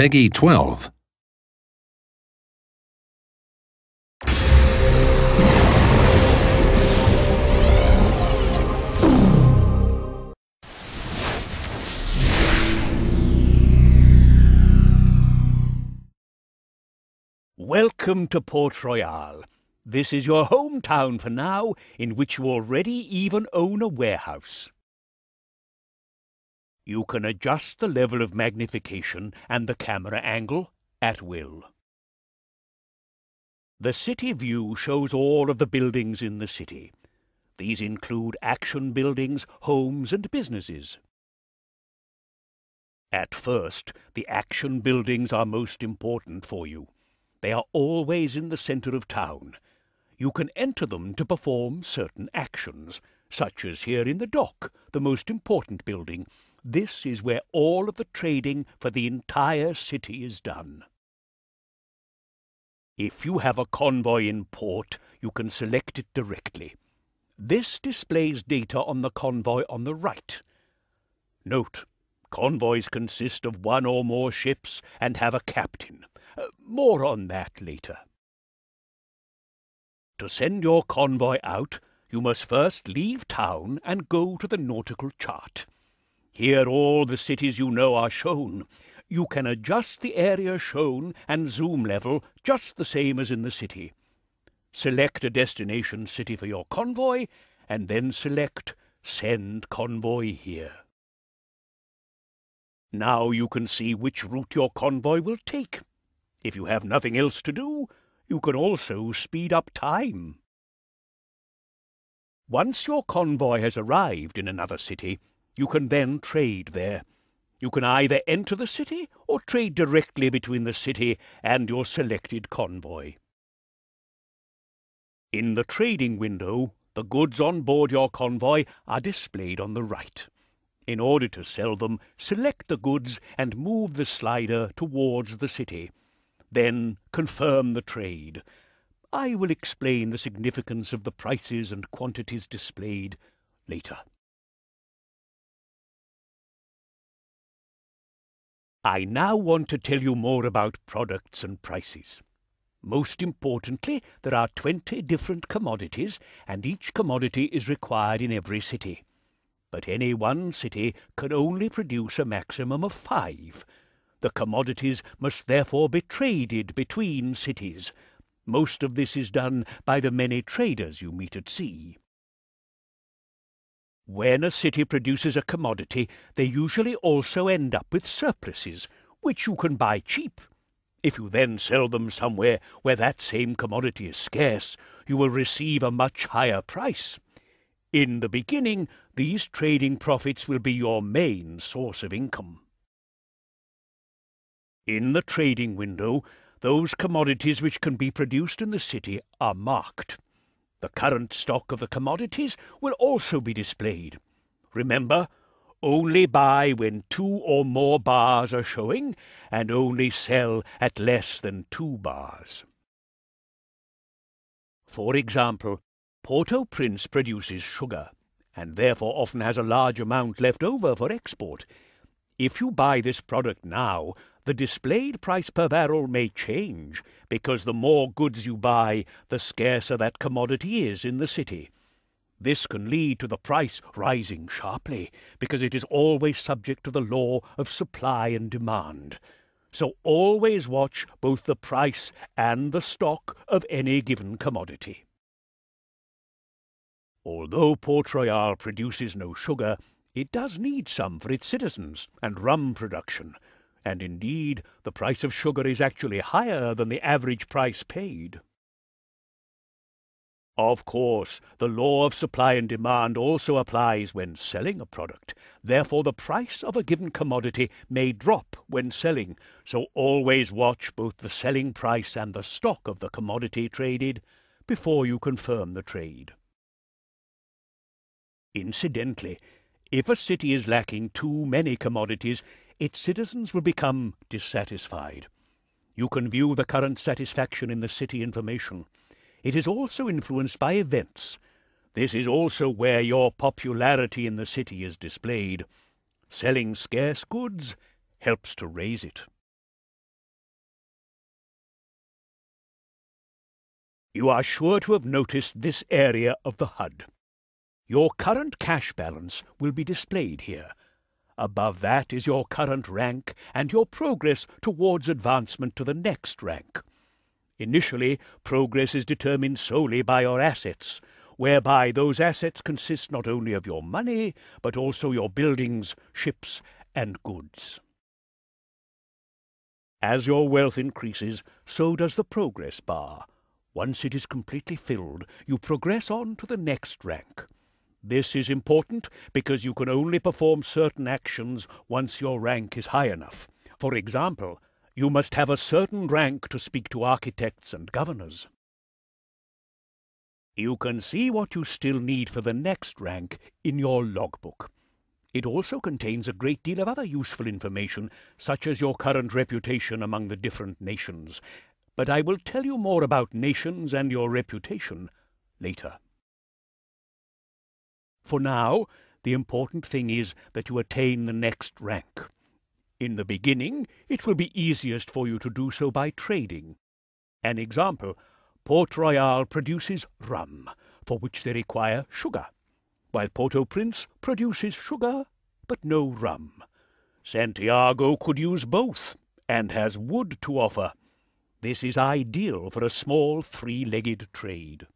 Peggy 12. Welcome to Port Royale. This is your hometown for now, in which you already even own a warehouse. You can adjust the level of magnification and the camera angle at will. The city view shows all of the buildings in the city. These include action buildings, homes, and businesses. At first, the action buildings are most important for you. They are always in the center of town. You can enter them to perform certain actions, such as here in the dock, the most important building. This is where all of the trading for the entire city is done. If you have a convoy in port, you can select it directly. This displays data on the convoy on the right. Note, convoys consist of one or more ships and have a captain. More on that later. To send your convoy out, you must first leave town and go to the nautical chart. Here all the cities you know are shown. You can adjust the area shown and zoom level just the same as in the city. Select a destination city for your convoy, and then select Send Convoy Here. Now you can see which route your convoy will take. If you have nothing else to do, you can also speed up time. Once your convoy has arrived in another city, you can then trade there. You can either enter the city or trade directly between the city and your selected convoy. In the trading window, the goods on board your convoy are displayed on the right. In order to sell them, select the goods and move the slider towards the city. Then confirm the trade. I will explain the significance of the prices and quantities displayed later. I now want to tell you more about products and prices. Most importantly, there are 20 different commodities, and each commodity is required in every city. But any one city can only produce a maximum of 5. The commodities must therefore be traded between cities. Most of this is done by the many traders you meet at sea. When a city produces a commodity, they usually also end up with surpluses, which you can buy cheap. If you then sell them somewhere where that same commodity is scarce, you will receive a much higher price. In the beginning, these trading profits will be your main source of income. In the trading window, those commodities which can be produced in the city are marked. The current stock of the commodities will also be displayed. Remember, only buy when 2 or more bars are showing, and only sell at less than 2 bars. For example, Port-au-Prince produces sugar, and therefore often has a large amount left over for export. If you buy this product now, the displayed price per barrel may change, because the more goods you buy, the scarcer that commodity is in the city. This can lead to the price rising sharply, because it is always subject to the law of supply and demand. So always watch both the price and the stock of any given commodity. Although Port Royale produces no sugar, it does need some for its citizens and rum production, and indeed the price of sugar is actually higher than the average price paid. Of course, the law of supply and demand also applies when selling a product. Therefore, the price of a given commodity may drop when selling, so always watch both the selling price and the stock of the commodity traded before you confirm the trade. Incidentally, if a city is lacking too many commodities, its citizens will become dissatisfied. You can view the current satisfaction in the city information. It is also influenced by events. This is also where your popularity in the city is displayed. Selling scarce goods helps to raise it. You are sure to have noticed this area of the HUD. Your current cash balance will be displayed here. Above that is your current rank and your progress towards advancement to the next rank. Initially, progress is determined solely by your assets, whereby those assets consist not only of your money, but also your buildings, ships, and goods. As your wealth increases, so does the progress bar. Once it is completely filled, you progress on to the next rank. This is important because you can only perform certain actions once your rank is high enough. For example, you must have a certain rank to speak to architects and governors. You can see what you still need for the next rank in your logbook. It also contains a great deal of other useful information, such as your current reputation among the different nations. But I will tell you more about nations and your reputation later. For now, the important thing is that you attain the next rank. In the beginning, it will be easiest for you to do so by trading. An example, Port Royale produces rum, for which they require sugar, while Port-au-Prince produces sugar, but no rum. Santiago could use both, and has wood to offer. This is ideal for a small three-legged trade.